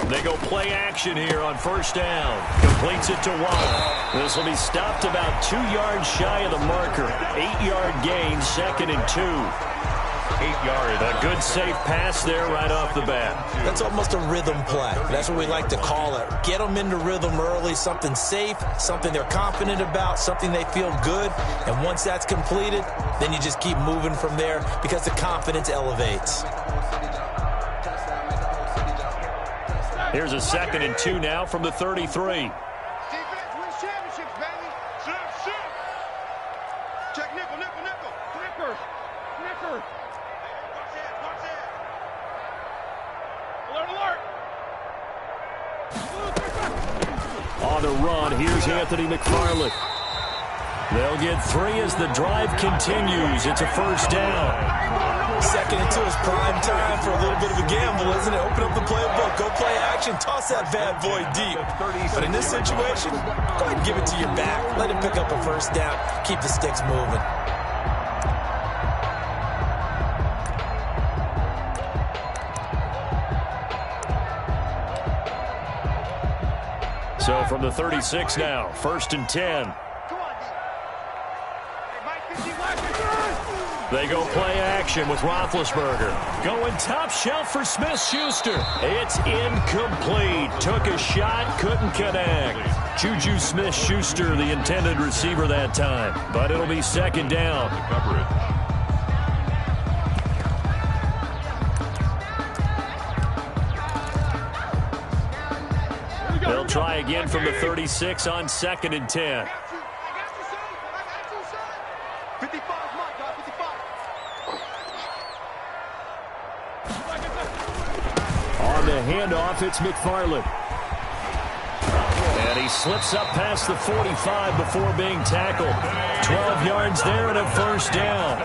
They go play action here on first down. Completes it to Watt. This will be stopped about 2 yards shy of the marker. 8-yard gain, 2nd and 2. 8 yards. A good safe pass there right off the bat. That's almost a rhythm play. That's what we like to call it. Get them into rhythm early, something safe, something they're confident about, something they feel good. And once that's completed, then you just keep moving from there because the confidence elevates. Here's a 2nd and 2 now from the 33. Defense wins championships, baby. Check nickel. Snicker. Watch that. Alert. On the run, here's Anthony McFarland. They'll get 3 as the drive continues. It's a first down. 2nd and 2 is prime time for a little bit of a gamble, isn't it? Open up the playbook, go play action, toss that bad boy deep. But in this situation, go ahead and give it to your back. Let him pick up a first down. Keep the sticks moving. So from the 36 now, 1st and 10. They go play action with Roethlisberger. Going top shelf for Smith-Schuster. It's incomplete. Took a shot, couldn't connect. Juju Smith-Schuster, the intended receiver that time. But it'll be 2nd down. They'll try again from the 36 on 2nd and 10. On the handoff, it's McFarland. And he slips up past the 45 before being tackled. 12 yards there and a first down.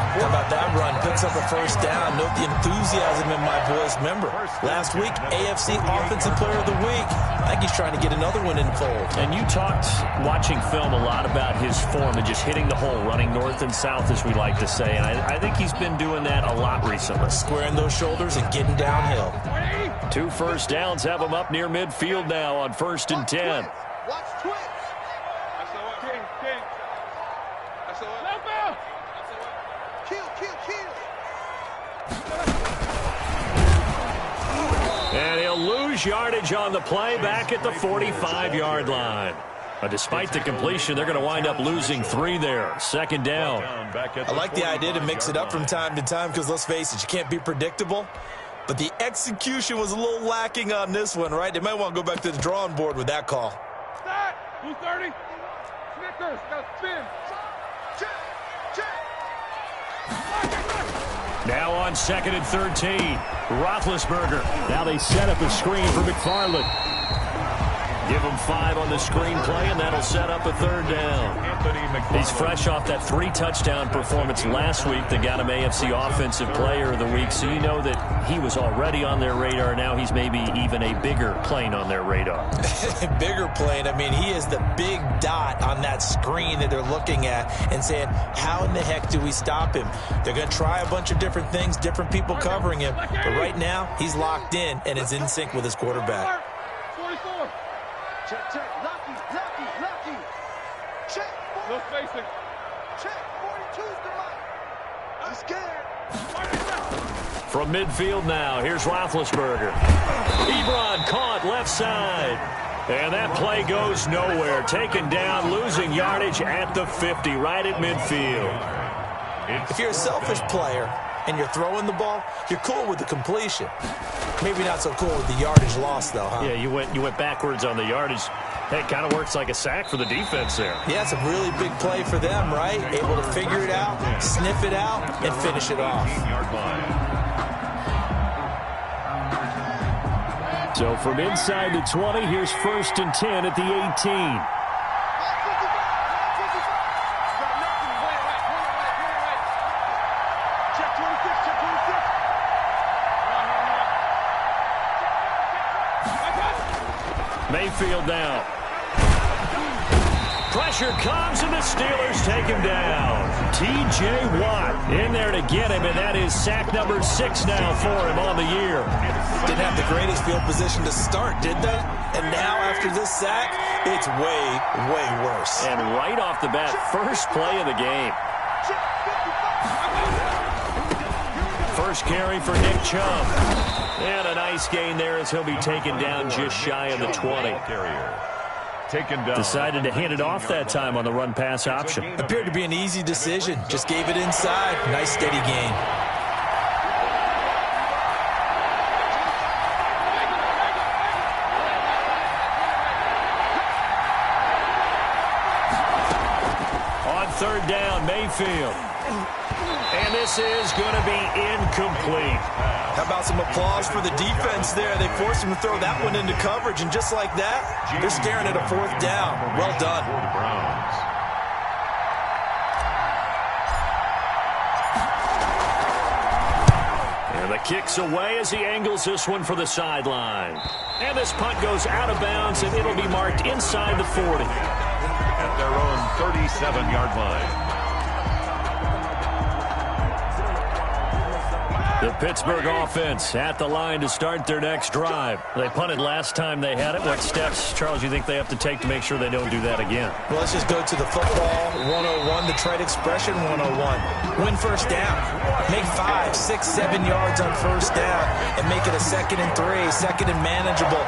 How about that run? Picks up a first down. Note the enthusiasm in my voice. Remember, last week, AFC Offensive Player of the Week. I think he's trying to get another one in fold. And you talked, watching film, a lot about his form and just hitting the hole, running north and south, as we like to say. And I think he's been doing that a lot recently. Squaring those shoulders and getting downhill. 2 first downs have him up near midfield now on 1st and 10. Watch twitch. And he'll lose yardage on the play back at the 45-yard line. But despite the completion, they're going to wind up losing 3 there. 2nd down. I like the idea to mix it up from time to time because, let's face it, you can't be predictable. But the execution was a little lacking on this one, right? They might want to go back to the drawing board with that call. Start. 230. Snickers. Got spin. Check. Now on 2nd and 13. Roethlisberger. Now they set up a screen for McFarland. Give him 5 on the screen play, and that'll set up a 3rd down. He's fresh off that 3-touchdown performance last week that got him AFC Offensive Player of the Week, so you know that he was already on their radar. Now he's maybe even a bigger plane on their radar. Bigger plane. I mean, he is the big dot on that screen that they're looking at and saying, how in the heck do we stop him? They're going to try a bunch of different things, different people covering him, but right now he's locked in and is in sync with his quarterback. 44. Check. Lucky. Check. No spacing. Check. 42's the mic. I'm scared. From midfield now, here's Roethlisberger. Ebron caught left side. And that play goes nowhere. Taken down, losing yardage at the 50, right at midfield. If you're a selfish player and you're throwing the ball, you're cool with the completion. Maybe not so cool with the yardage loss, though, huh? Yeah, you went backwards on the yardage. Hey, it kind of works like a sack for the defense there. Yeah, it's a really big play for them, right? Able to figure it out, sniff it out, and finish it off. So from inside the 20, here's 1st and 10 at the 18. Mayfield now. Pressure comes, and the Steelers take him down. T.J. Watt in there to get him, and that is sack number 6 now for him on the year. Didn't have the greatest field position to start, did they? And now after this sack, it's way, way worse. And right off the bat, first play of the game. First carry for Nick Chubb. And a nice gain there as he'll be taken down just shy of the 20. Decided to hand it off that time on the run-pass option. Appeared to be an easy decision. Just gave it inside. Nice steady gain. On third down, Mayfield. And this is going to be incomplete. How about some applause for the defense there? They forced him to throw that one into coverage, and just like that, they're staring at a 4th down. Well done. And the kick's away as he angles this one for the sideline. And this punt goes out of bounds, and it'll be marked inside the 40. At their own 37-yard line. The Pittsburgh offense at the line to start their next drive. They punted last time they had it. What steps, Charles, you think they have to take to make sure they don't do that again? Well, let's just go to the football 101, the trade expression 101. Win first down. Make 5, 6, 7 yards on first down and make it a 2nd and 3, 2nd and manageable.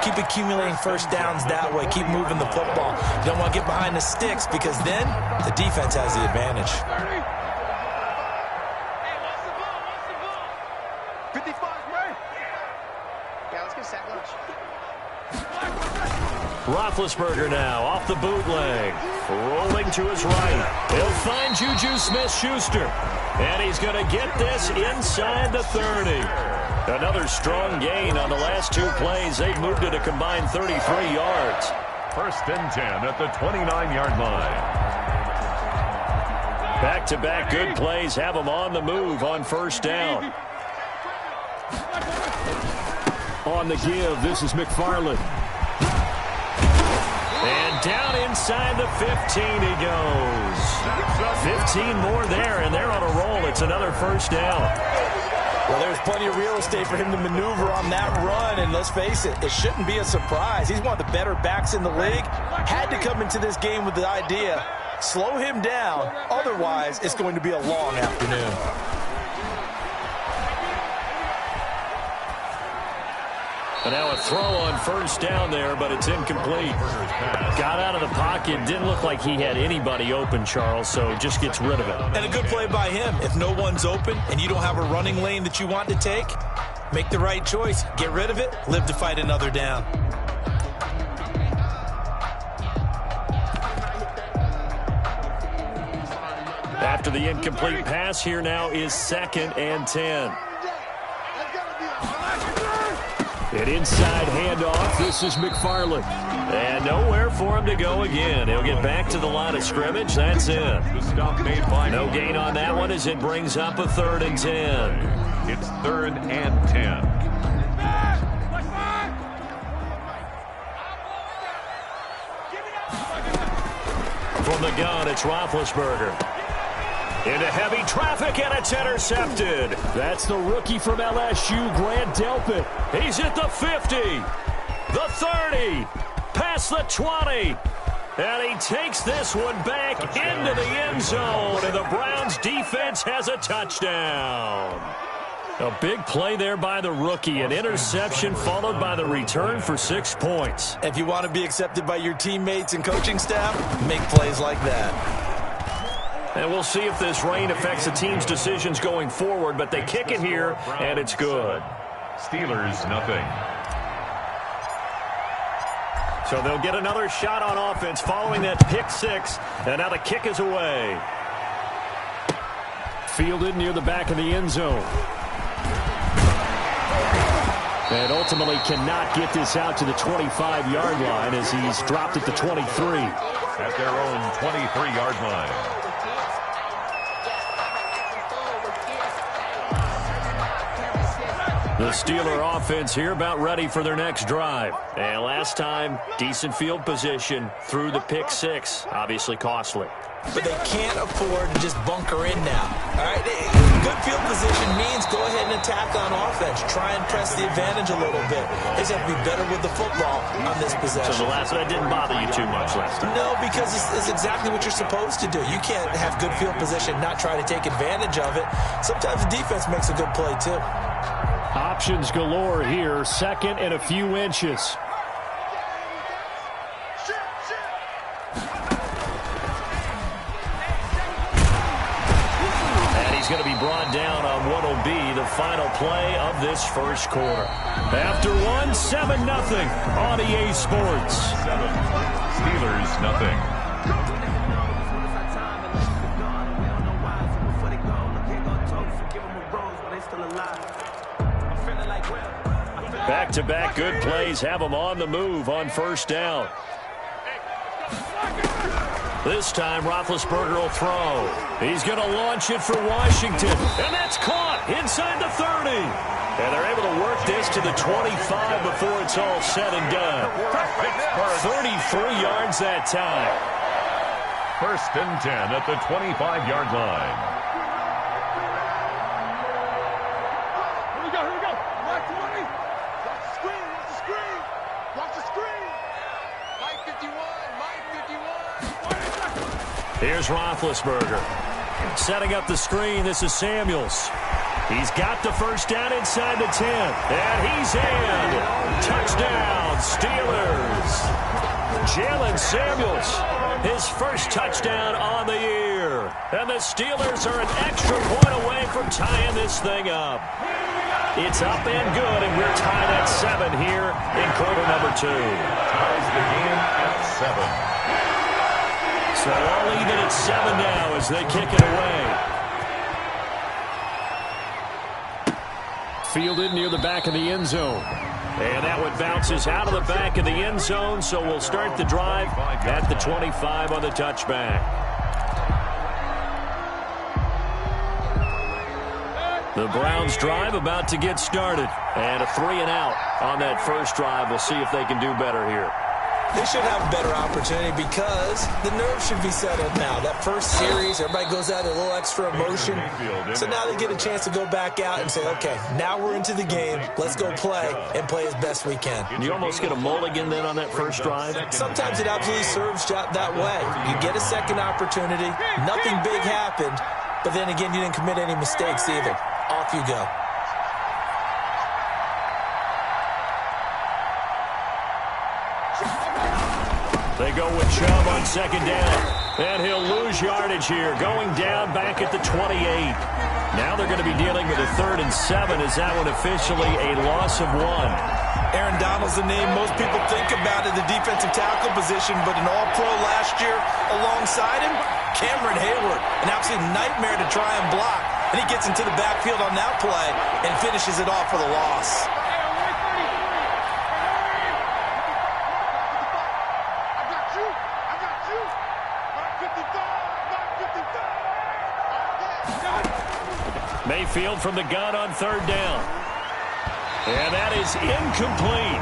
Keep accumulating first downs that way. Keep moving the football. You don't want to get behind the sticks because then the defense has the advantage. 55, right? Yeah, let's get sack lunch. Roethlisberger now off the bootleg. Rolling to his right. He'll find Juju Smith-Schuster. And he's going to get this inside the 30. Another strong gain on the last 2 plays. They've moved it a combined 33 yards. 1st and 10 at the 29-yard line. Back-to-back good plays have them on the move on first down. On the give, this is McFarland. And down inside the 15 he goes. 15 more there, and they're on a roll. It's another first down. Well, there's plenty of real estate for him to maneuver on that run, and let's face it, it shouldn't be a surprise. He's one of the better backs in the league. Had to come into this game with the idea, slow him down, otherwise it's going to be a long afternoon. And now a throw on first down there, but it's incomplete. Got out of the pocket. Didn't look like he had anybody open, Charles, so just gets rid of it. And a good play by him. If no one's open and you don't have a running lane that you want to take, make the right choice. Get rid of it. Live to fight another down. After the incomplete pass, here now is 2nd and 10. An inside handoff. This is McFarland. And nowhere for him to go again. He'll get back to the line of scrimmage. That's it. No gain on that one as it brings up a 3rd and 10. It's 3rd and 10. From the gun, it's Roethlisberger. Into heavy traffic, and it's intercepted. That's the rookie from LSU, Grant Delpit. He's at the 50, the 30, past the 20. And he takes this one back into the end zone, and the Browns defense has a touchdown. A big play there by the rookie, an interception followed by the return for 6 points. If you want to be accepted by your teammates and coaching staff, make plays like that. And we'll see if this rain affects the team's decisions going forward, but they kick it here, and it's good. Steelers, nothing. So they'll get another shot on offense following that pick 6, and now the kick is away. Fielded near the back of the end zone. And ultimately cannot get this out to the 25-yard line as he's dropped at the 23. At their own 23-yard line. The Steeler offense here about ready for their next drive. And last time, decent field position through the pick six. Obviously costly. But they can't afford to just bunker in now. All right, good field position means go ahead and attack on offense. Try and press the advantage a little bit. They just have to be better with the football on this possession. So the last one didn't bother you too much last time? No, because it's exactly what you're supposed to do. You can't have good field position, not try to take advantage of it. Sometimes the defense makes a good play, too. Options galore here. Second and a few inches. He's going to be brought down on what will be the final play of this first quarter. After 7-0 on EA Sports. 7. Steelers nothing. Back-to-back good plays have them on the move on first down. This time, Roethlisberger will throw. He's going to launch it for Washington. And that's caught inside the 30. And they're able to work this to the 25 before it's all said and done. 33 yards that time. First and 10 at the 25-yard line. Here we go. Watch the money. Watch the screen. Watch the screen. Mike 51. Here's Roethlisberger. Setting up the screen. This is Samuels. He's got the first down inside the 10. And he's in. Touchdown, Steelers. Jalen Samuels, his first touchdown on the year. And the Steelers are an extra point away from tying this thing up. It's up and good, and we're tied at 7 here in quarter number 2. Ties the game at 7. So all even at 7 now as they kick it away. Fielded near the back of the end zone. And that one bounces out of the back of the end zone, so we'll start the drive at the 25 on the touchback. The Browns drive about to get started. And a 3-and-out on that first drive. We'll see if they can do better here. They should have a better opportunity because the nerves should be settled now. That first series, everybody goes out with a little extra emotion. So now they get a chance to go back out and say, okay, now we're into the game. Let's go play and play as best we can. You almost get a mulligan then on that first drive? Sometimes it absolutely serves that way. You get a second opportunity. Nothing big happened. But then again, you didn't commit any mistakes either. Off you go. They go with Chubb on second down. And he'll lose yardage here. Going down back at the 28. Now they're going to be dealing with a 3rd and 7. Is that one officially a loss of 1? Aaron Donald's the name most people think about at the defensive tackle position, but an all-pro last year alongside him, Cameron Hayward. An absolute nightmare to try and block. And he gets into the backfield on that play and finishes it off for the loss. Mayfield from the gun on 3rd down. And that is incomplete.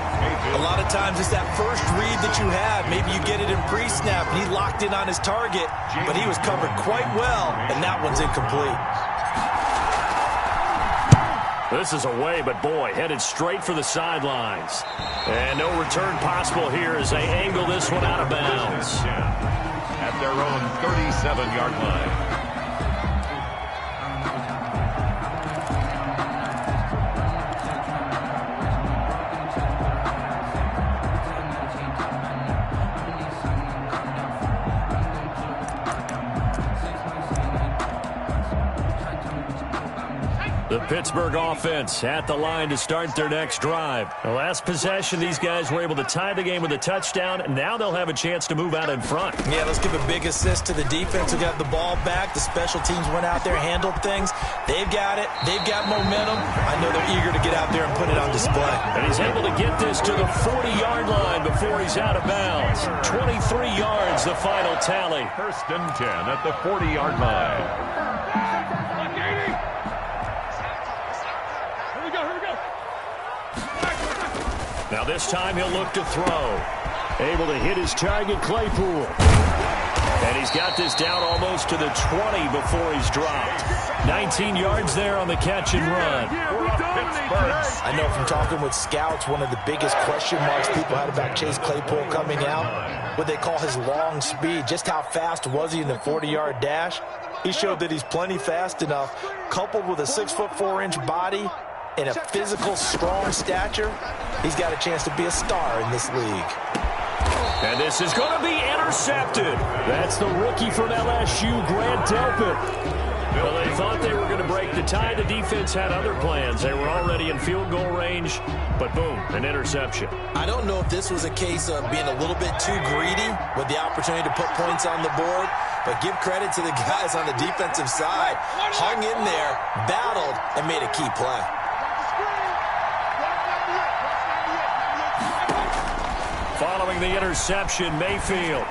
A lot of times it's that first read that you have. Maybe you get it in pre-snap, and he locked in on his target, but he was covered quite well, and that one's incomplete. This is away, but boy, headed straight for the sidelines. And no return possible here as they angle this one out of bounds. At their own 37-yard line. The Pittsburgh offense at the line to start their next drive. The last possession, these guys were able to tie the game with a touchdown. Now they'll have a chance to move out in front. Yeah, let's give a big assist to the defense who got the ball back. The special teams went out there, handled things. They've got it. They've got momentum. I know they're eager to get out there and put it on display. And he's able to get this to the 40-yard line before he's out of bounds. 23 yards, the final tally. 1st and 10 at the 40-yard line. Now this time he'll look to throw. Able to hit his target, Claypool. And he's got this down almost to the 20 before he's dropped. 19 yards there on the catch and run. I know from talking with scouts, one of the biggest question marks people had about Chase Claypool coming out, what they call his long speed. Just how fast was he in the 40-yard dash? He showed that he's plenty fast enough, coupled with a 6'4" body and a physical, strong stature. He's got a chance to be a star in this league. And this is going to be intercepted. That's the rookie from LSU, Grant Delpit. Well, they thought they were going to break the tie. The defense had other plans. They were already in field goal range, but boom, an interception. I don't know if this was a case of being a little bit too greedy with the opportunity to put points on the board, but give credit to the guys on the defensive side. Hung in there, battled, and made a key play. Following the interception, Mayfield.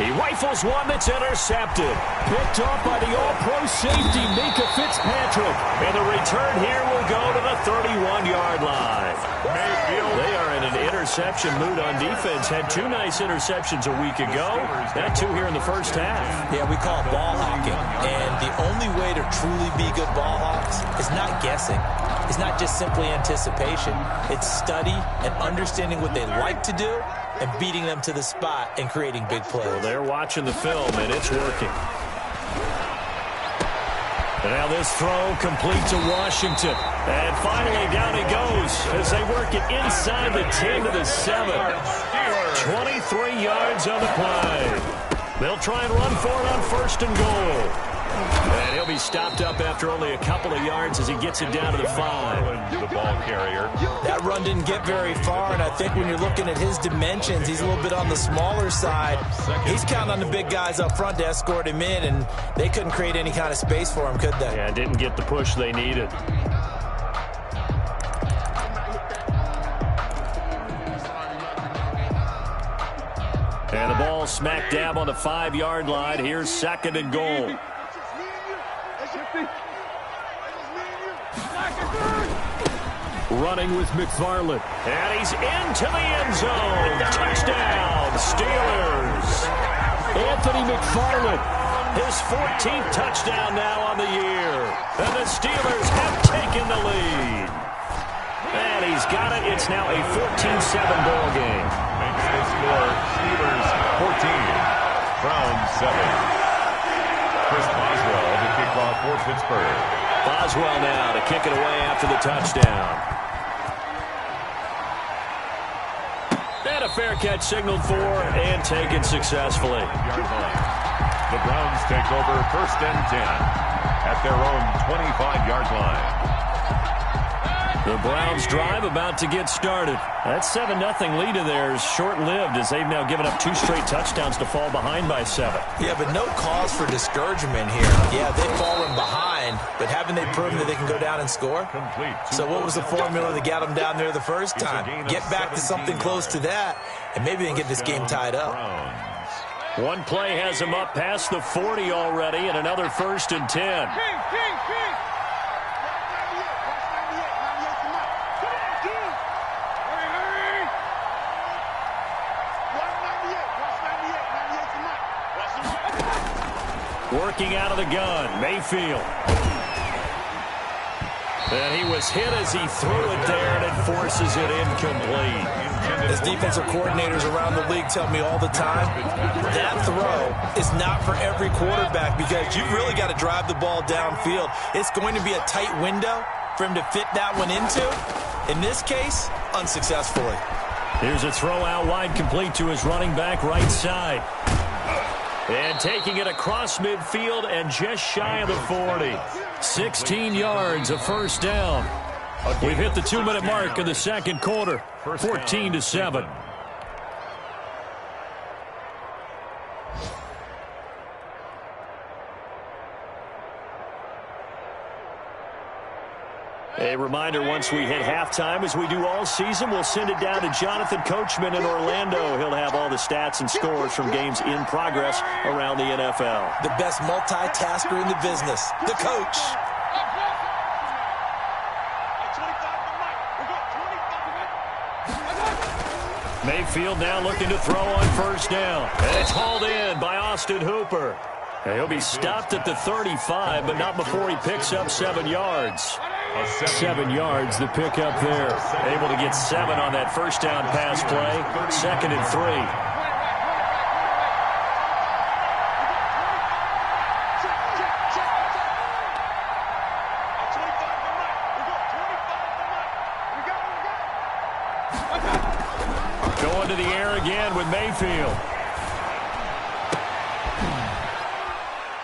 He rifles one that's intercepted. Picked off by the all-pro safety, Minka Fitzpatrick. And the return here will go to the 31-yard line. Mayfield. They are in an interception mood on defense. Had two nice interceptions a week ago. Had two here in the first half. Yeah, we call it ball hawking. And the only way to truly be good ball hawks is not guessing. It's not just simply anticipation. It's study and understanding what they like to do and beating them to the spot and creating big plays. Well, they're watching the film, and it's working. And now this throw complete to Washington. And finally down he goes as they work it inside the 10 to the 7. 23 yards on the play. They'll try and run for it on first and goal. And he'll be stopped up after only a couple of yards as he gets it down to the 5. The ball carrier. That run didn't get very far, and I think when you're looking at his dimensions, he's a little bit on the smaller side. He's counting on the big guys up front to escort him in, and they couldn't create any kind of space for him, could they? Yeah, didn't get the push they needed. And the ball smack dab on the 5-yard line. Here's second and goal. Running with McFarland. And he's into the end zone. Touchdown, Steelers. Anthony McFarland, his 14th touchdown now on the year. And the Steelers have taken the lead. And he's got it. It's now a 14-7 ball game. Makes the score Steelers 14, Browns 7. Chris Boswell to kick off for Pittsburgh. Boswell now to kick it away after the touchdown. And a fair catch signaled for and taken successfully. The Browns take over first and 10 at their own 25-yard line. The Browns drive about to get started. That 7-0 lead of theirs short-lived as they've now given up 2 straight touchdowns to fall behind by 7. Yeah, but no cause for discouragement here. Yeah, they've fallen behind, but haven't they proven that they can go down and score? So what was the formula that got them down there the first time? Get back to something close to that, and maybe they can get this game tied up. One play has them up past the 40 already, and another first and 10. Working out of the gun, Mayfield. And he was hit as he threw it there, and it forces it incomplete. As defensive coordinators around the league tell me all the time, that throw is not for every quarterback because you've really got to drive the ball downfield. It's going to be a tight window for him to fit that one into. In this case, unsuccessfully. Here's a throw out wide, complete to his running back right side. And taking it across midfield and just shy of the 40. 16 yards, a first down. We've hit the 2-minute mark in the second quarter. 14-7. A reminder, once we hit halftime, as we do all season, we'll send it down to Jonathan Coachman in Orlando. He'll have all the stats and scores from games in progress around the NFL. The best multitasker in the business, the coach. Mayfield now looking to throw on first down. And it's hauled in by Austin Hooper. And he'll be stopped at the 35, but not before he picks up 7 yards. 7 yards, the pickup there. Able to get 7 on that first down pass play. 2nd and 3. Going to the air again with Mayfield.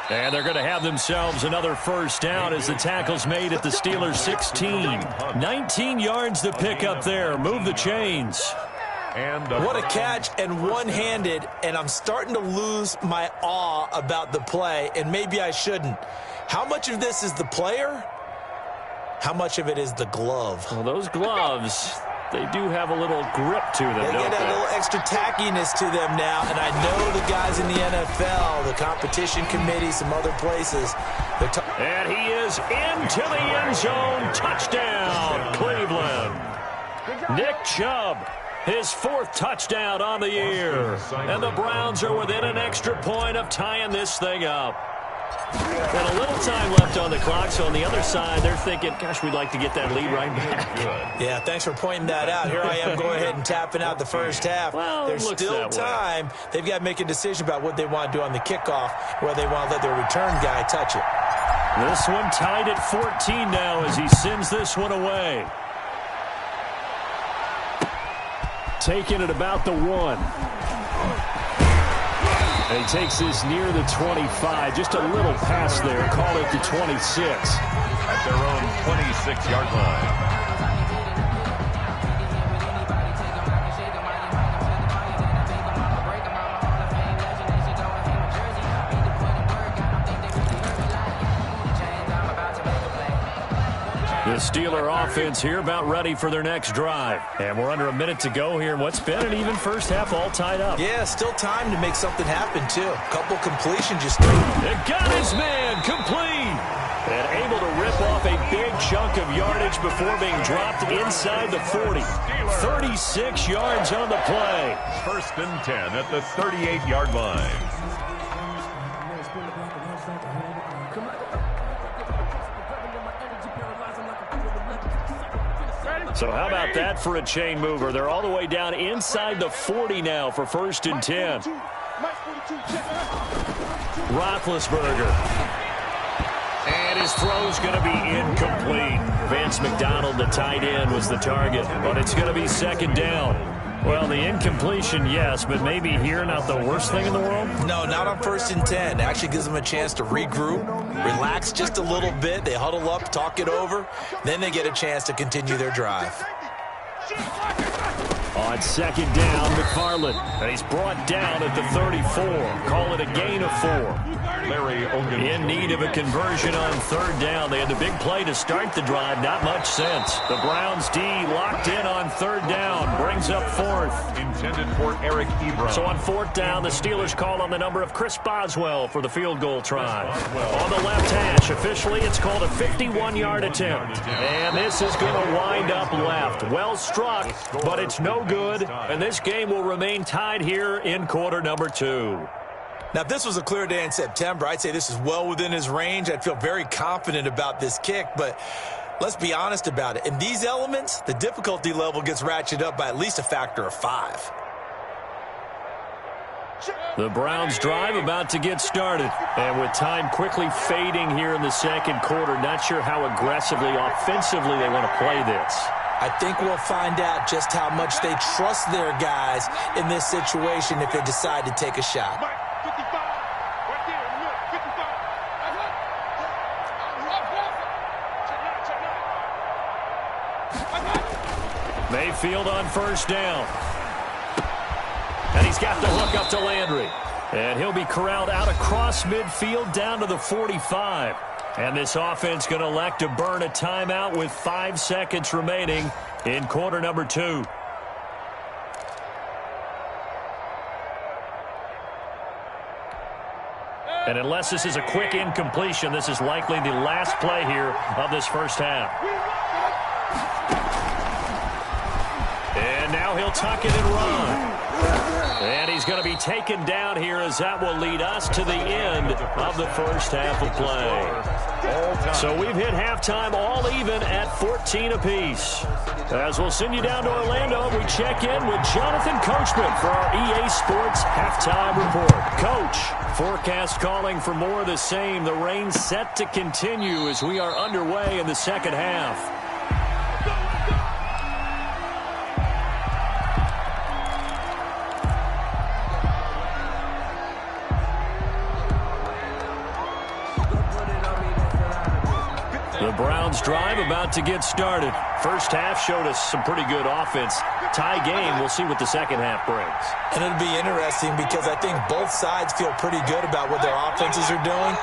And they're going to have themselves another first down as the tackle's made at the Steelers' 16. 19 yards to pick up there. Move the chains. What a catch, and one-handed, and I'm starting to lose my awe about the play, and maybe I shouldn't. How much of this is the player? How much of it is the glove? Well, those gloves, they do have a little grip to them, They don't get they? a little extra tackiness to them now, and I know the guys in the NFL, the competition committee, some other places. And he is into the end zone. Touchdown, Cleveland. Nick Chubb, his 4th touchdown on the year. And the Browns are within an extra point of tying this thing up. And a little time left on the clock, so on the other side, they're thinking, gosh, we'd like to get that lead right back. Yeah, thanks for pointing that out. Here I am going ahead and tapping out the first half. Well, there's still time. They've got to make a decision about what they want to do on the kickoff, whether they want to let their return guy touch it. This one tied at 14 now as he sends this one away. Taking it about the 1. And he takes this near the 25. Just a little pass there. Call it the 26. At their own 26-yard line. The Steeler offense here about ready for their next drive. And we're under a minute to go here in what's been an even first half all tied up. Yeah, still time to make something happen, too. A couple completions just... It got his man complete. And able to rip off a big chunk of yardage before being dropped inside the 40. 36 yards on the play. 1st and 10 at the 38-yard line. So how about that for a chain mover? They're all the way down inside the 40 now for 1st and 10. Roethlisberger. And his throw's going to be incomplete. Vance McDonald, the tight end, was the target. But it's going to be 2nd down. Well, the incompletion, yes, but maybe here not the worst thing in the world? No, not on 1st and 10. It actually gives them a chance to regroup, relax just a little bit. They huddle up, talk it over. Then they get a chance to continue their drive. On 2nd down, McFarland. And he's brought down at the 34. Call it a gain of 4. Larry Ogun. In need of a conversion on 3rd down. They had the big play to start the drive. Not much sense. The Browns D locked in on 3rd down. Brings up 4th. Intended for Eric Ebron. So on 4th down, the Steelers call on the number of Chris Boswell for the field goal try. On the left hash, officially it's called a 51-yard attempt. And this is going to wind up left. Well struck, but it's no good. And this game will remain tied here in quarter number 2. Now, if this was a clear day in September, I'd say this is well within his range. I'd feel very confident about this kick, but let's be honest about it. In these elements, the difficulty level gets ratcheted up by at least a factor of 5. The Browns drive about to get started. And with time quickly fading here in the 2nd quarter, not sure how aggressively, offensively they want to play this. I think we'll find out just how much they trust their guys in this situation if they decide to take a shot. Mayfield on 1st down. And he's got the hook up to Landry. And he'll be corralled out across midfield down to the 45. And this offense going to elect to burn a timeout with 5 seconds remaining in quarter number 2. And unless this is a quick incompletion, this is likely the last play here of this first half. And now he'll tuck it and run. And he's going to be taken down here as that will lead us to the end of the first half of play. So we've hit halftime all even at 14 apiece. As we'll send you down to Orlando, we check in with Jonathan Coachman for our EA Sports Halftime Report. Coach, forecast calling for more of the same. The rain set to continue as we are underway in the second half. The Browns drive about to get started. First half showed us some pretty good offense. Tie game, we'll see what the second half brings. And it'll be interesting because I think both sides feel pretty good about what their offenses are doing.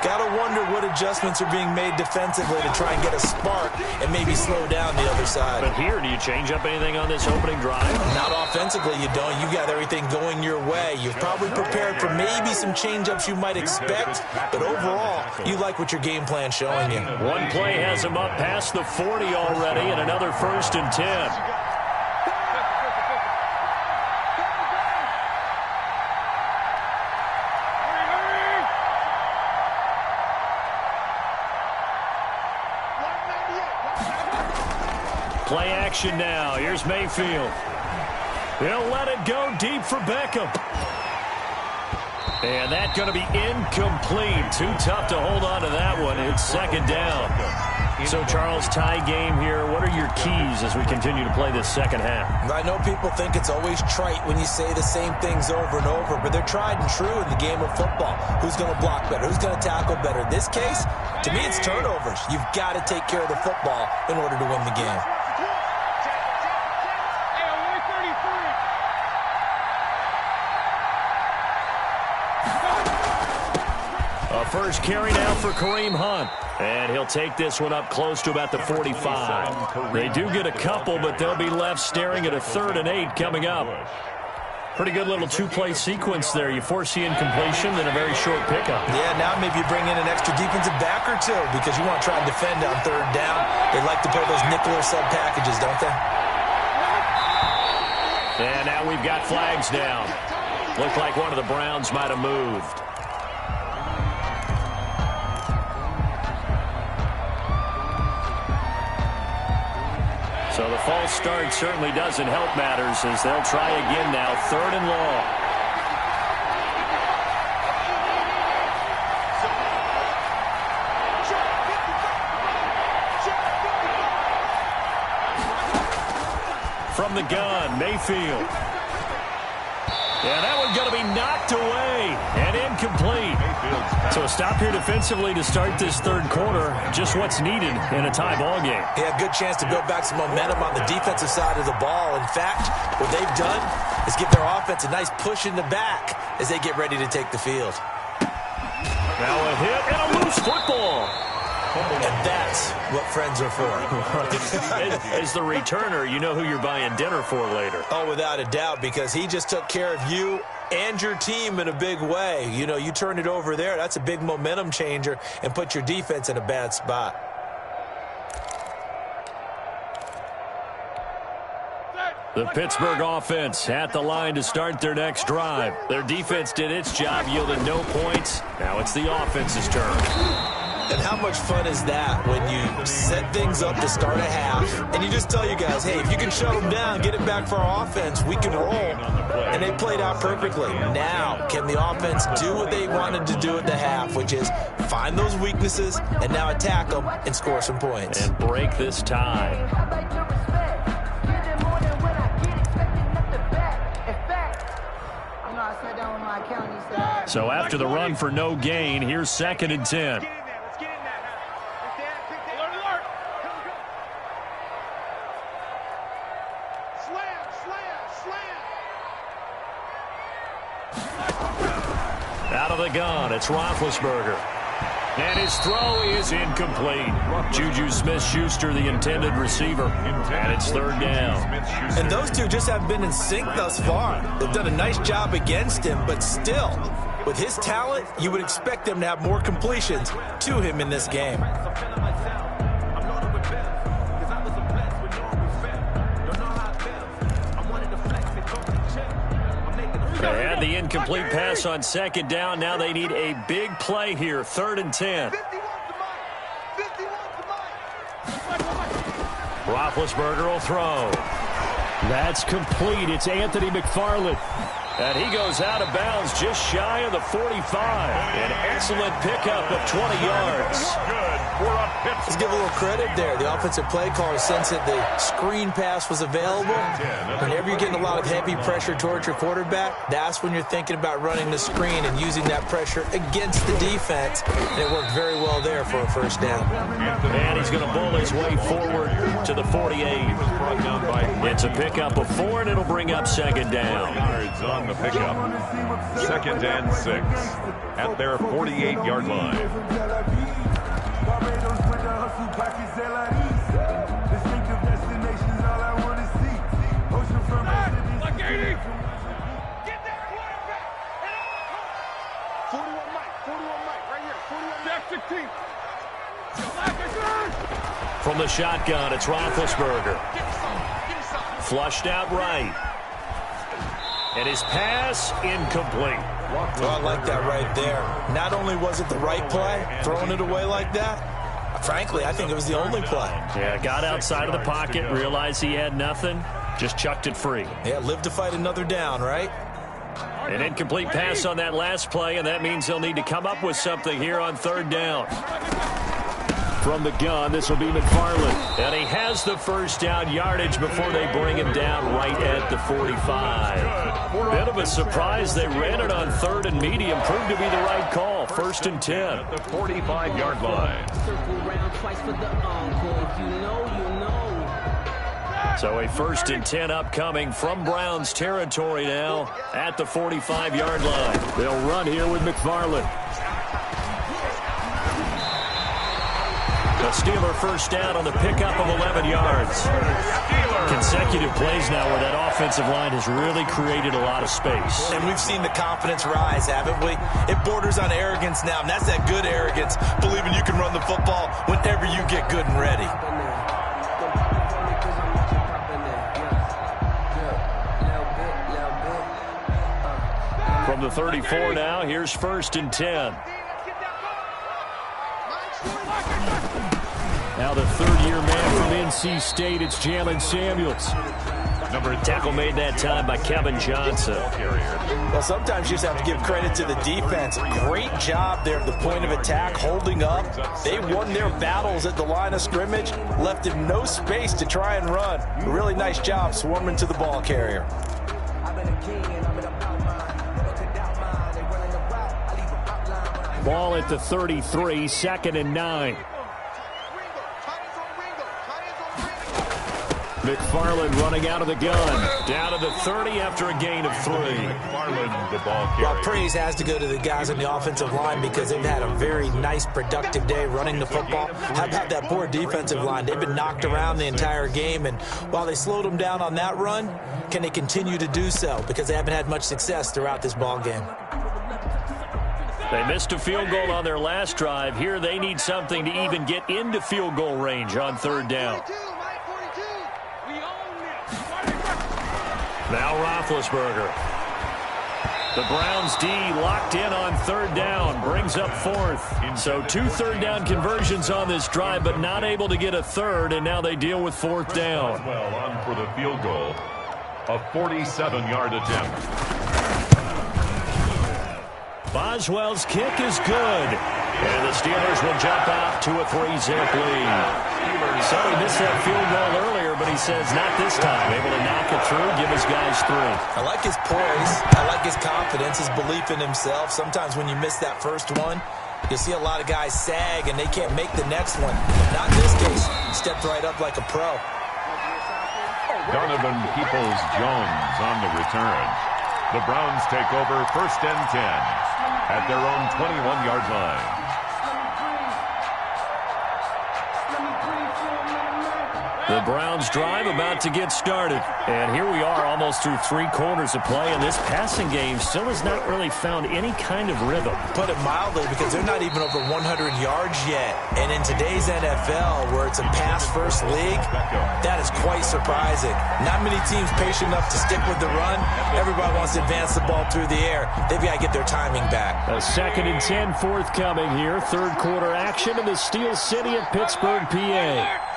Got to wonder what adjustments are being made defensively to try and get a spark and maybe slow down the other side. But here, do you change up anything on this opening drive? Not offensively, you don't. You got everything going your way. You've probably prepared for maybe some change-ups you might expect, but overall, you like what your game plan's showing you. One play has him up past the 40 already, and another 1st and 10. Play action now. Here's Mayfield. He'll let it go deep for Beckham. And that's going to be incomplete. Too tough to hold on to that one. It's second down. So, Charles, tie game here. What are your keys as we continue to play this second half? I know people think it's always trite when you say the same things over and over, but they're tried and true in the game of football. Who's going to block better? Who's going to tackle better? In this case, to me, it's turnovers. You've got to take care of the football in order to win the game. First carry now for Kareem Hunt. And he'll take this one up close to about the 45. They do get a couple, but they'll be left staring at a 3rd and 8 coming up. Pretty good little two-play sequence there. You foresee incompletion, then a very short pickup. Yeah, now maybe you bring in an extra defensive back or two because you want to try and defend on 3rd down. They like to play those nickel or sub packages, don't they? And now we've got flags down. Looked like one of the Browns might have moved. So the false start certainly doesn't help matters as they'll try again now, 3rd and long. From the gun, Mayfield. Yeah, that one's going to be knocked away and incomplete. So a stop here defensively to start this 3rd quarter. Just what's needed in a tie ball game. Yeah, good chance to build back some momentum on the defensive side of the ball. In fact, what they've done is give their offense a nice push in the back as they get ready to take the field. Now a hit and a loose football. And that's what friends are for. As the returner, you know who you're buying dinner for later. Oh, without a doubt, because he just took care of you and your team in a big way. You know, you turn it over there, that's a big momentum changer and put your defense in a bad spot. The Pittsburgh offense at the line to start their next drive. Their defense did its job, yielded no points. Now it's the offense's turn. And how much fun is that when you set things up to start a half and you just tell you guys, hey, if you can shut them down, get it back for our offense, we can roll. And they played out perfectly. Now, can the offense do what they wanted to do at the half, which is find those weaknesses and now attack them and score some points. And break this tie. So after the run for no gain, here's 2nd and 10. Out of the gun, it's Roethlisberger. And his throw is incomplete. Juju Smith-Schuster, the intended receiver. And it's 3rd down. And those two just haven't been in sync thus far. They've done a nice job against him, but still, with his talent, you would expect them to have more completions to him in this game. They had the incomplete pass on second down. Now they need a big play here, 3rd and 10. Roethlisberger will throw. That's complete. It's Anthony McFarland. And he goes out of bounds just shy of the 45. An excellent pickup of 20 yards. Let's give a little credit there. The offensive play caller sensed that the screen pass was available. Whenever you're getting a lot of heavy pressure towards your quarterback, that's when you're thinking about running the screen and using that pressure against the defense. And it worked very well there for a first down. And he's going to bull his way forward to the 48. It's a pickup of 4, and it'll bring up second down. Yards on the pickup. 2nd and 6 at their 48-yard line. From the shotgun, it's Roethlisberger. Flushed out right. And his pass incomplete. Well, I like that right there. Not only was it the right play, throwing it away like that, frankly, I think it was the only play. Yeah, got outside of the pocket, realized he had nothing, just chucked it free. Yeah, live to fight another down, right? An incomplete pass on that last play, and that means they'll need to come up with something here on 3rd down. From the gun, this will be McFarland. And he has the first down yardage before they bring him down right at the 45. Bit of a surprise. They ran it on 3rd and medium. Proved to be the right call. 1st and 10. At the 45-yard line. So a 1st and 10 upcoming from Browns territory now at the 45-yard line. They'll run here with McFarland. A Steeler first down on the pickup of 11 yards. Consecutive plays now where that offensive line has really created a lot of space. And we've seen the confidence rise, haven't we? It borders on arrogance now, and that's that good arrogance, believing you can run the football whenever you get good and ready. From the 34 now, here's 1st and 10. Now the 3rd-year man from NC State, it's Jalen Samuels. Tackle made that time by Kevin Johnson. Well, sometimes you just have to give credit to the defense. Great job there at the point of attack, holding up. They won their battles at the line of scrimmage, left him no space to try and run. A really nice job swarming to the ball carrier. Ball at the 33, 2nd and 9. McFarland running out of the gun. Down to the 30 after a gain of 3. McFarland, the ball carrier. Well, praise has to go to the guys on the offensive line because they've had a very nice, productive day running the football. How about that poor defensive line? They've been knocked around the entire game, and while they slowed them down on that run, can they continue to do so? Because they haven't had much success throughout this ball game. They missed a field goal on their last drive. Here they need something to even get into field goal range on 3rd down. Now Roethlisberger. The Browns D locked in on 3rd down. Brings up 4th. So 2 3rd down conversions on this drive, but not able to get a 3rd, and now they deal with 4th down. Well, on for the field goal. A 47-yard attempt. Boswell's kick is good. And the Steelers will jump out to a 3-zip lead. So he missed that field goal earlier, but he says not this time. Able to knock it through, give his guys 3. I like his poise. I like his confidence, his belief in himself. Sometimes when you miss that first one, you'll see a lot of guys sag and they can't make the next one. Not in this case. He stepped right up like a pro. Donovan Peoples-Jones on the return. The Browns take over 1st and 10 at their own 21-yard line. The Browns drive about to get started. And here we are almost through 3 quarters of play, and this passing game still has not really found any kind of rhythm. Put it mildly, because they're not even over 100 yards yet. And in today's NFL, where it's a pass-first league, that is quite surprising. Not many teams patient enough to stick with the run. Everybody wants to advance the ball through the air. They've got to get their timing back. A 2nd and 10 forthcoming here. 3rd quarter action in the Steel City of Pittsburgh, PA.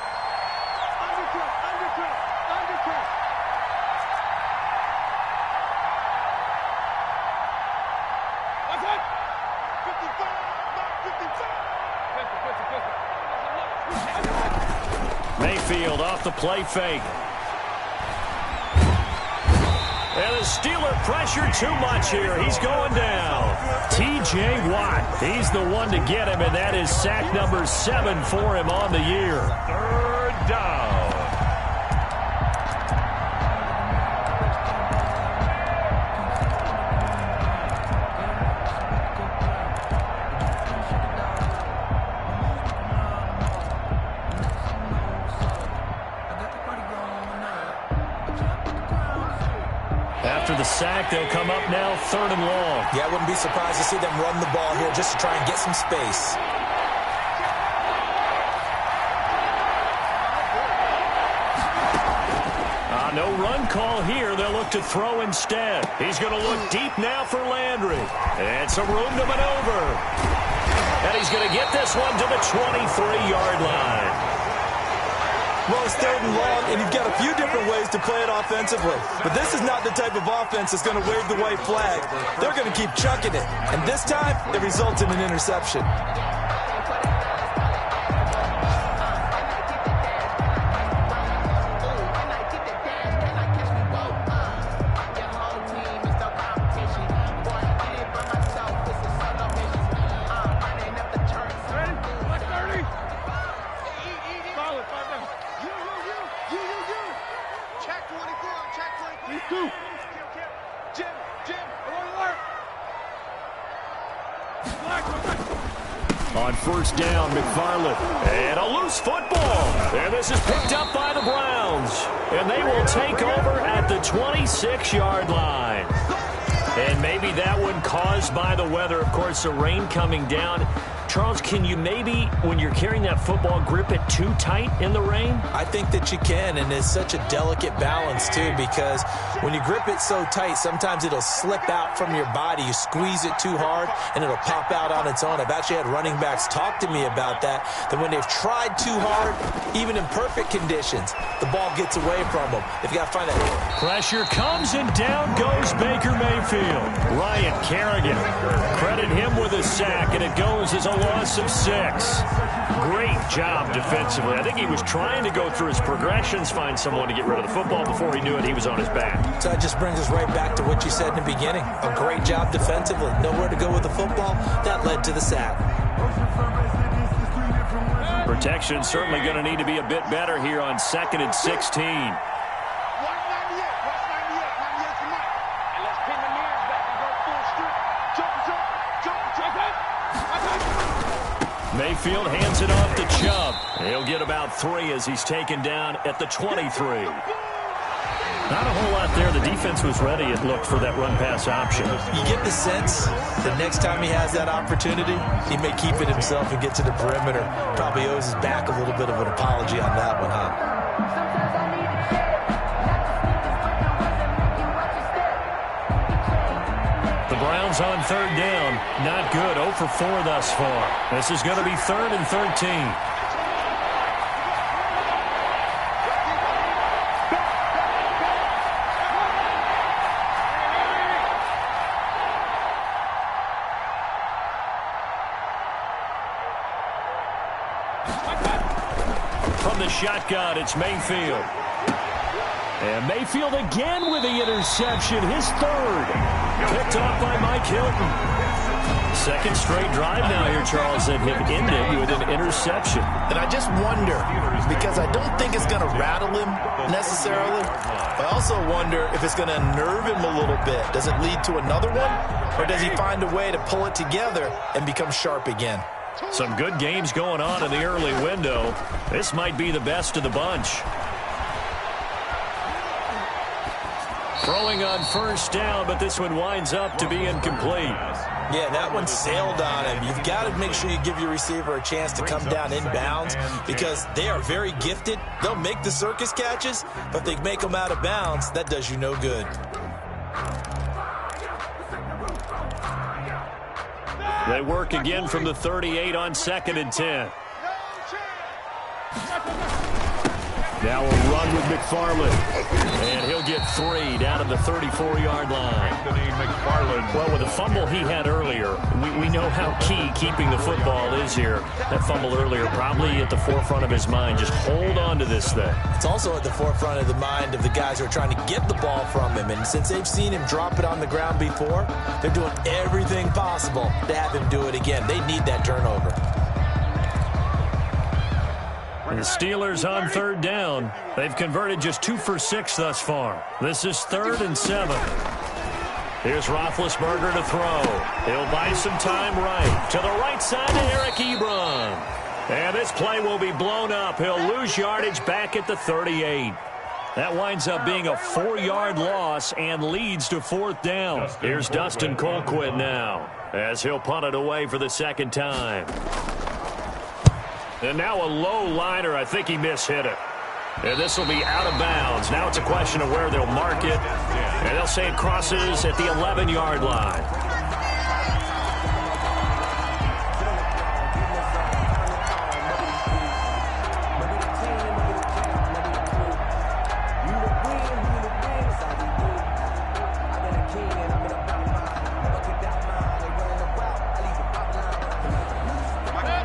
Mayfield off the play fake. And the Steeler pressure too much here. He's going down. T.J. Watt, he's the one to get him, and that is sack number 7 for him on the year. 3rd down. After the sack, they'll come up now 3rd and long. Yeah, I wouldn't be surprised to see them run the ball here just to try and get some space. No run call here. They'll look to throw instead. He's going to look deep now for Landry. And some room to maneuver. And he's going to get this one to the 23-yard line. Well, it's 3rd and long, and you've got a few different ways to play it offensively. But this is not the type of offense that's going to wave the white flag. They're going to keep chucking it. And this time, it results in an interception. On 1st down, McFarland. And a loose football. And this is picked up by the Browns. And they will take over at the 26-yard line. And maybe that one caused by the weather. Of course, the rain coming down. Charles, can you maybe, when you're carrying that football, grip it too tight in the rain? I think that you can, and it's such a delicate balance, too, because when you grip it so tight, sometimes it'll slip out from your body. You squeeze it too hard, and it'll pop out on its own. I've actually had running backs talk to me about that when they've tried too hard, even in perfect conditions, the ball gets away from them. They've got to find it. Pressure comes, and down goes Baker Mayfield. Ryan Kerrigan, credit him with a sack, and it goes as a loss of 6. Great job defensively. I think he was trying to go through his progressions, find someone to get rid of the football. Before he knew it, he was on his back. So that just brings us right back to what you said in the beginning. A great job defensively. Nowhere to go with the football. That led to the sack. Protection certainly going to need to be a bit better here on 2nd and 16. Mayfield hands it off to Chubb. He'll get about 3 as he's taken down at the 23. Not a whole lot there. The defense was ready, it looked, for that run-pass option. You get the sense that next time he has that opportunity, he may keep it himself and get to the perimeter. Probably owes his back a little bit of an apology on that one, huh? Browns on 3rd down. Not good. 0 for 4 thus far. This is going to be 3rd and 13. From the shotgun, it's Mayfield. And Mayfield again with the interception, his 3rd. Picked off by Mike Hilton. 2nd straight drive now here, Charles, that have ended with an interception. And I just wonder, because I don't think it's going to rattle him necessarily. I also wonder if it's going to unnerve him a little bit. Does it lead to another one? Or does he find a way to pull it together and become sharp again? Some good games going on in the early window. This might be the best of the bunch. Throwing on first down, but this one winds up to be incomplete. Yeah, that one sailed on him. You've got to make sure you give your receiver a chance to come down inbounds because they are very gifted. They'll make the circus catches, but if they make them out of bounds, that does you no good. They work again from the 38 on 2nd and 10. Now a run with McFarland. And he'll get 3 down at the 34-yard line. Well, with the fumble he had earlier, we know how key keeping the football is here. That fumble earlier probably at the forefront of his mind. Just hold on to this thing. It's also at the forefront of the mind of the guys who are trying to get the ball from him. And since they've seen him drop it on the ground before, they're doing everything possible to have him do it again. They need that turnover. The Steelers on 3rd down. They've converted just 2 for 6 thus far. This is 3rd and 7. Here's Roethlisberger to throw. He'll buy some time right. To the right side to Eric Ebron. And this play will be blown up. He'll lose yardage back at the 38. That winds up being a 4-yard loss and leads to 4th down. Here's Dustin Colquitt now as he'll punt it away for the 2nd time. And now a low liner. I think he mishit it. And this will be out of bounds. Now it's a question of where they'll mark it. And they'll say it crosses at the 11-yard line.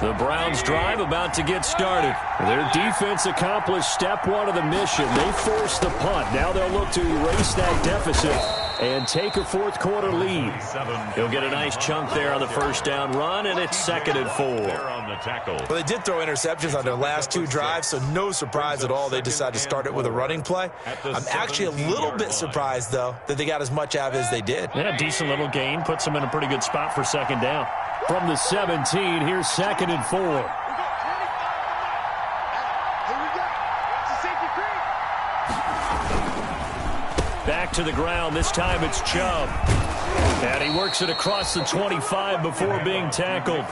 The Browns drive about to get started. Their defense accomplished step 1 of the mission. They forced the punt. Now they'll look to erase that deficit and take a 4th quarter lead. He'll get a nice chunk there on the 1st down run, and it's 2nd and 4. Well, they did throw interceptions on their last 2 drives, so no surprise at all they decided to start it with a running play. I'm actually a little bit surprised, though, that they got as much out of it as they did. Yeah, decent little gain. Puts them in a pretty good spot for 2nd down. From the 17, here's 2nd and 4. Back to the ground. This time it's Chubb. And he works it across the 25 before being tackled.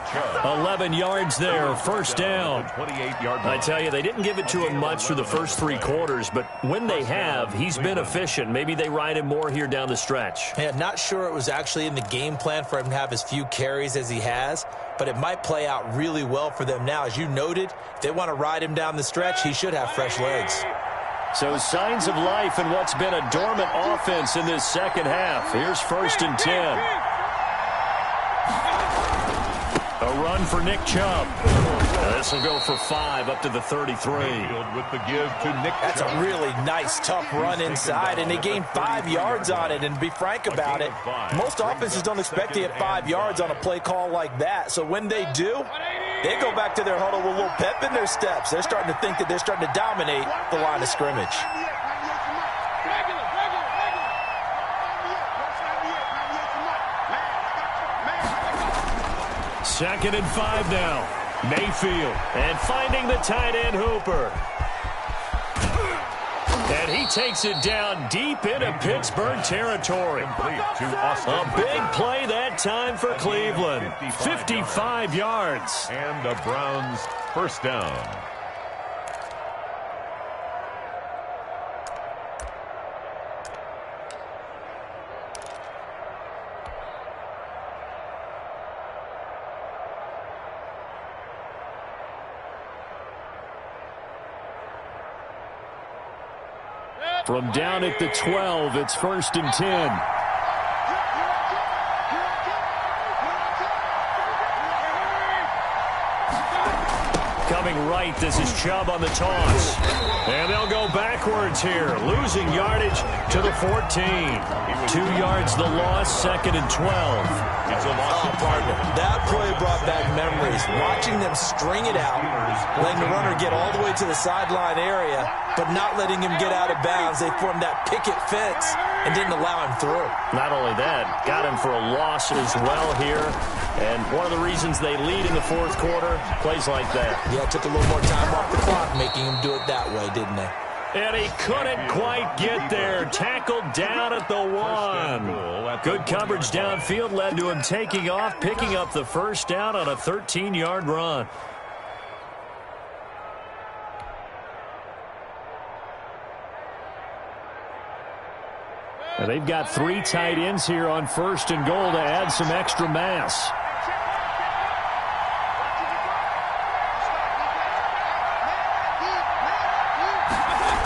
11 yards there, 1st down. I tell you, they didn't give it to him much through the first 3 quarters, but when they have, he's been efficient. Maybe they ride him more here down the stretch. Yeah, not sure it was actually in the game plan for him to have as few carries as he has, but it might play out really well for them now. As you noted, if they want to ride him down the stretch, he should have fresh legs. So signs of life in what's been a dormant offense in this 2nd half. Here's 1st and 10. A run for Nick Chubb. This will go for 5 up to the 33. That's a really nice, tough run inside, and they gained 5 yards on it. And to be frank about it, most offenses don't expect to get 5 yards on a play call like that. So when they do, they go back to their huddle with a little pep in their steps. They're starting to think that they're starting to dominate the line of scrimmage. Second and 5 now. Mayfield. And finding the tight end Hooper. And he takes it down deep into Pittsburgh territory. A big play that time for Cleveland. 55 yards. And the Browns 1st down. From down at the 12, it's 1st and 10. Coming right, this is Chubb on the toss. And they'll go backwards here, losing yardage to the 14. 2 yards the loss, 2nd and 12. Oh, partner, that play brought back memories. Watching them string it out, letting the runner get all the way to the sideline area, but not letting him get out of bounds. They formed that picket fence and didn't allow him through. Not only that, got him for a loss as well here. And one of the reasons they lead in the 4th quarter, plays like that. Yeah, took a little more time off the clock, making him do it that way, didn't they? And he couldn't quite get there. Tackled down at the 1. Good coverage downfield led to him taking off, picking up the first down on a 13-yard run. And they've got 3 tight ends here on 1st and goal to add some extra mass.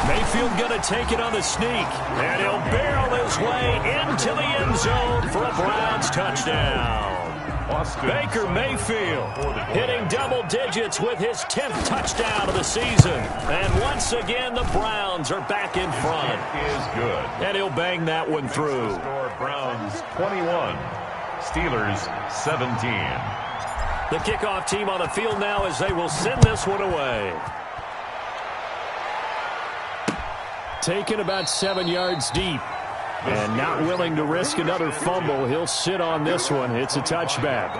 Mayfield going to take it on the sneak, and he'll barrel his way into the end zone for a Browns touchdown. Baker Mayfield hitting double digits with his 10th touchdown of the season. And once again, the Browns are back in front. Is good. And he'll bang that one through. Score Browns 21, Steelers 17. The kickoff team on the field now as they will send this one away. Taken about 7 yards deep. And not willing to risk another fumble. He'll sit on this one. It's a touchback.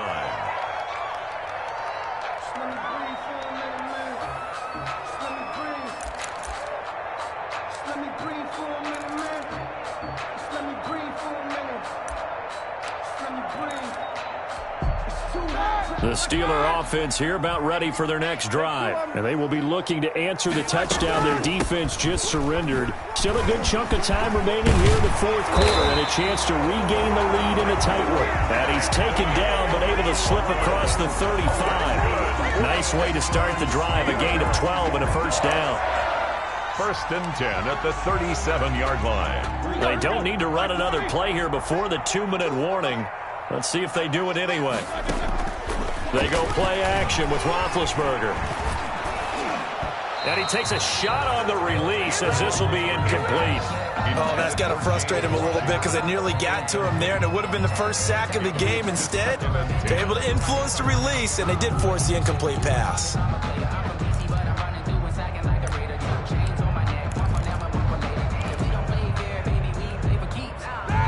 The Steeler offense here about ready for their next drive. And they will be looking to answer the touchdown their defense just surrendered. Still a good chunk of time remaining here in the 4th quarter and a chance to regain the lead in a tight one. And he's taken down but able to slip across the 35. Nice way to start the drive. A gain of 12 and a first down. 1st and 10 at the 37-yard line. They don't need to run another play here before the 2-minute warning. Let's see if they do it anyway. They go play action with Roethlisberger. And he takes a shot on the release as this will be incomplete. Oh, that's got to frustrate him a little bit because they nearly got to him there, and it would have been the first sack of the game. Instead, they're able to influence the release, and they did force the incomplete pass.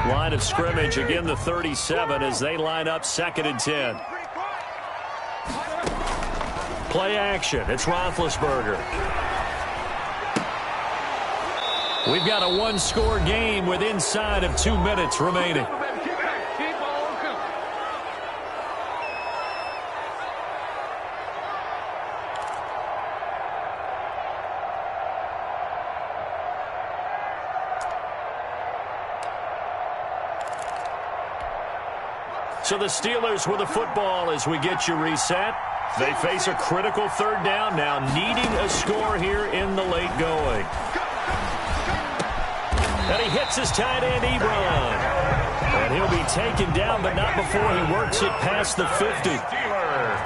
Line of scrimmage, again the 37 as they line up 2nd and 10. Play action. It's Roethlisberger. We've got a 1-score game with inside of 2 minutes remaining. So the Steelers with the football as we get you reset. They face a critical 3rd down now, needing a score here in the late going. And he hits his tight end, Ebron. And he'll be taken down, but not before he works it past the 50.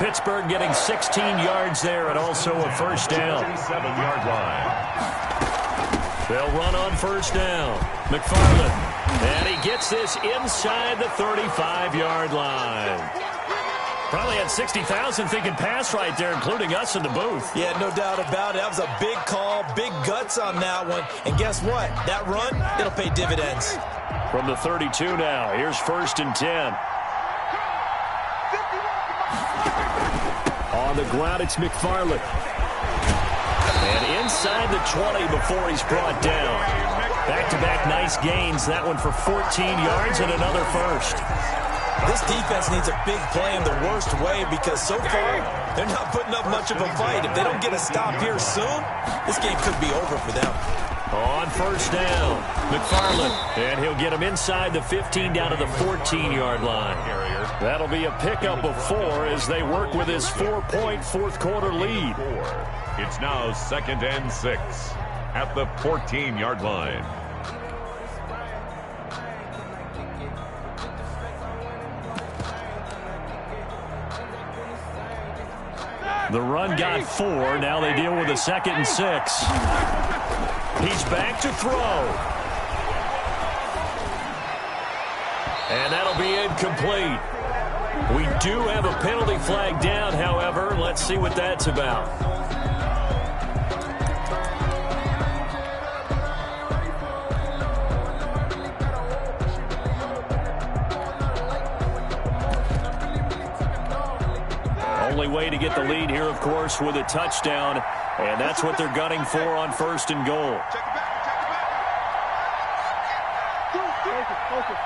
Pittsburgh getting 16 yards there and also a first down. 37-yard line. They'll run on first down. McFarland. And he gets this inside the 35-yard line. Probably had 60,000 thinking pass right there, including us in the booth. Yeah, no doubt about it. That was a big call, big guts on that one. And guess what? That run, it'll pay dividends. From the 32 now, here's 1st and 10. On the ground, it's McFarland. And inside the 20 before he's brought down. Back-to-back nice gains. That one for 14 yards and another first. This defense needs a big play in the worst way because so far they're not putting up much of a fight. If they don't get a stop here soon, this game could be over for them. On first down, McFarland. And he'll get him inside the 15 down to the 14-yard line. That'll be a pickup of 4 as they work with his 4-point 4th quarter lead. It's now 2nd and 6 at the 14-yard line. The run got 4. Now they deal with a 2nd and 6. He's back to throw. And that'll be incomplete. We do have a penalty flag down, however. Let's see what that's about. Only way to get the lead here, of course, with a touchdown. And that's what they're gunning for on 1st and goal. Check it back. Focus.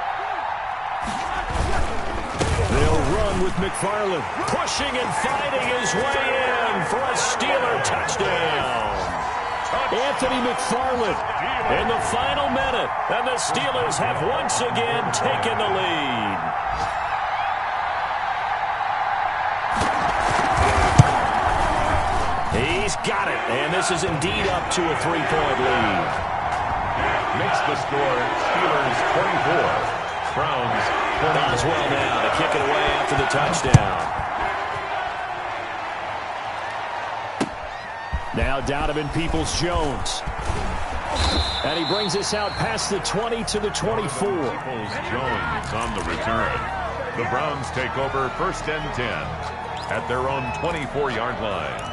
They'll run with McFarland, pushing and fighting his way in for a Steeler touchdown. Anthony McFarland in the final minute, and the Steelers have once again taken the lead. He's got it, and this is indeed up to a 3-point lead. Makes the score Steelers 24. Browns 20. Boswell now to kick it away after the touchdown. Now Donovan Peoples-Jones. And he brings us out past the 20 to the 24. Peoples-Jones on the return. The Browns take over 1st and 10 at their own 24-yard line.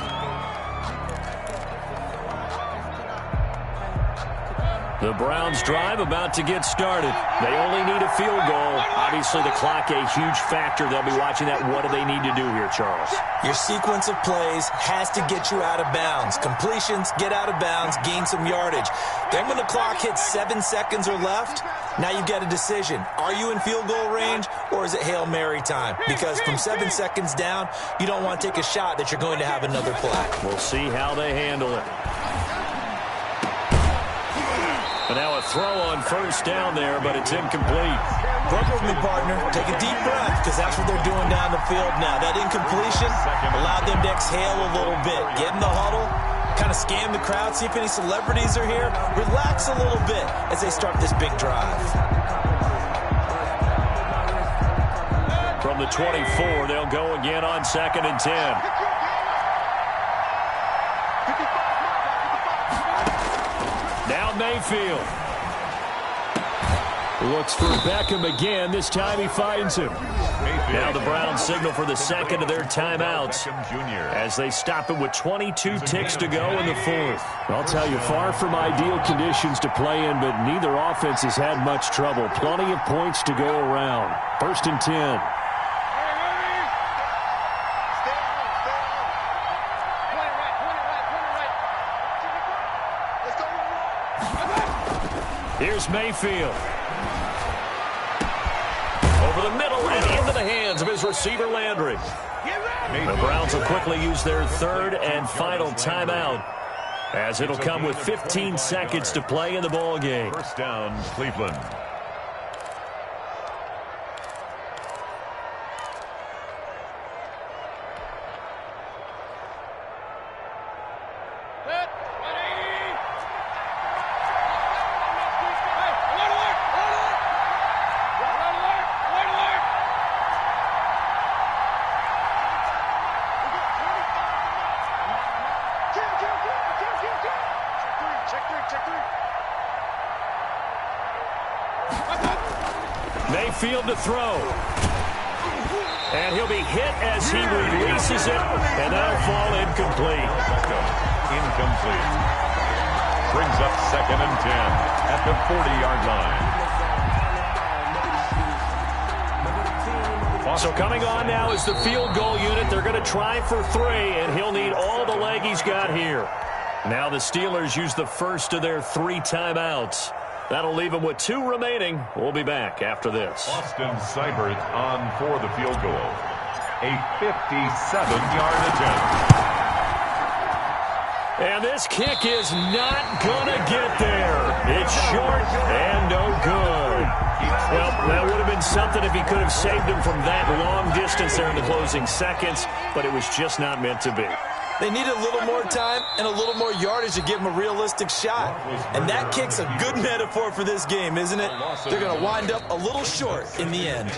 The Browns drive about to get started. They only need a field goal. Obviously, the clock a huge factor. They'll be watching that. What do they need to do here, Charles? Your sequence of plays has to get you out of bounds. Completions, get out of bounds, gain some yardage. Then when the clock hits 7 seconds or left, now you've got a decision. Are you in field goal range, or is it Hail Mary time? Because from 7 seconds down, you don't want to take a shot that you're going to have another play. We'll see how they handle it. And now a throw on 1st down there, but it's incomplete. Work with me, partner. Take a deep breath, because that's what they're doing down the field now. That incompletion allowed them to exhale a little bit. Get in the huddle, kind of scan the crowd, see if any celebrities are here. Relax a little bit as they start this big drive. From the 24, they'll go again on 2nd and 10. Now Mayfield. Looks for Beckham again. This time he finds him. Now the Browns signal for the second of their timeouts as they stop it with 22 ticks to go in the 4th. I'll tell you, far from ideal conditions to play in, but neither offense has had much trouble. Plenty of points to go around. 1st and 10. Here's Mayfield. Over the middle and into the hands of his receiver, Landry. The Browns will quickly use their 3rd and final timeout, as it'll come with 15 seconds to play in the ball game. 1st down, Cleveland. Mayfield to throw. And he'll be hit as he releases it, and that'll fall incomplete. Incomplete. Brings up 2nd and 10 at the 40-yard line. So coming on now is the field goal unit. They're going to try for 3, and he'll need all the leg he's got here. Now the Steelers use the first of their 3 timeouts. That'll leave them with 2 remaining. We'll be back after this. Austin Seibert on for the field goal. A 57-yard attempt. And this kick is not going to get there. It's short and no good. Well, that would have been something if he could have saved him from that long distance there in the closing seconds, but it was just not meant to be. They need a little more time and a little more yardage to give them a realistic shot. And that kick's a good metaphor for this game, isn't it? They're going to wind up a little short in the end.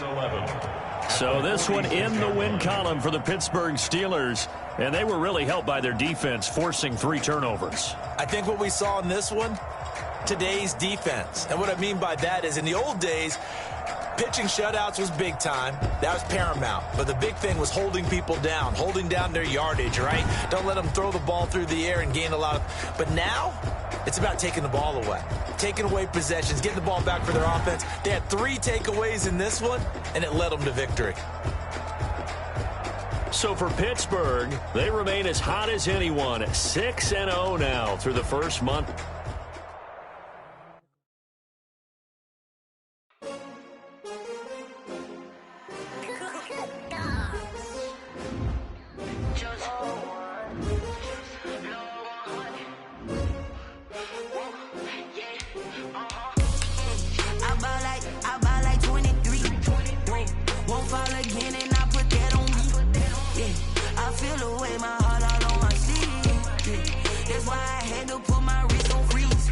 So this one in the win column for the Pittsburgh Steelers. And they were really helped by their defense, forcing 3 turnovers. I think what we saw in this one, today's defense. And what I mean by that is in the old days, pitching shutouts was big time. That was paramount. But the big thing was holding people down, holding down their yardage, right? Don't let them throw the ball through the air and gain a lot of... But now, it's about taking the ball away. Taking away possessions, getting the ball back for their offense. They had 3 takeaways in this one, and it led them to victory. So for Pittsburgh, they remain as hot as anyone, 6-0 now through the first month. I buy like 23. Won't fall again and I put that on me. Yeah, I feel the way my heart all on my sleeve. Yeah, that's why I had to put my wrist on freeze.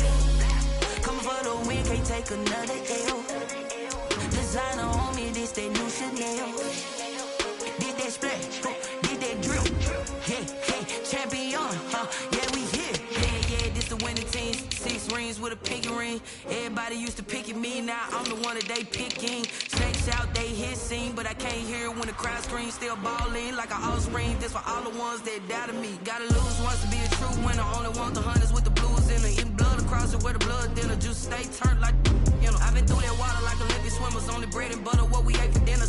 Coming for the win, can't take another L. Designer on me, this that new Chanel. Did that splash, did that drip. Yeah, champion, yeah, we here. Yeah, this the winning team. 6 rings with a pinky ring. Everybody used to pick at me, now I'm the one that they picking. Snakes out, they hit scene, but I can't hear when the crowd screams. Still balling like an offspring. That's for all the ones that doubted me. Gotta lose once to be a true winner. Only want the hunters with the blues in it. Eating blood across it where the blood dinner. Juice stay turned like, you know. I've been through that water like Olympic swimmers. Only bread and butter, what we ate for dinner.